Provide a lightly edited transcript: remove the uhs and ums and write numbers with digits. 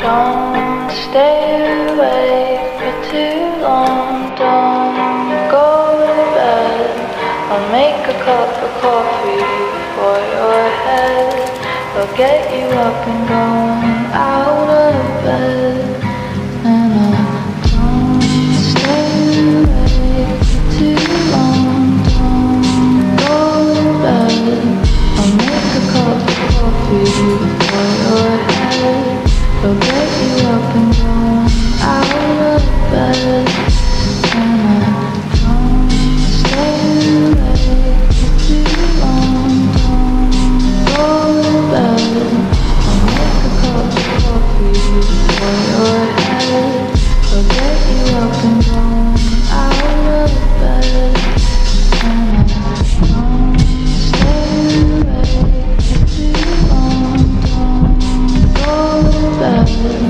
Don't stay awake for too long, don't go to bed. I'll make a cup of coffee for your head. I'll get you up and going out of bed. And I don't stay awake for too long, don't go to bed. I'll make a cup of coffee for your head. I'll get you up and going out of bed. And I don't stay awake for too long, don't go to bed. I'll make a cup of coffee for your head. I'll get you up and going out of bed. And I don't stay awake for too long, don't go to bed.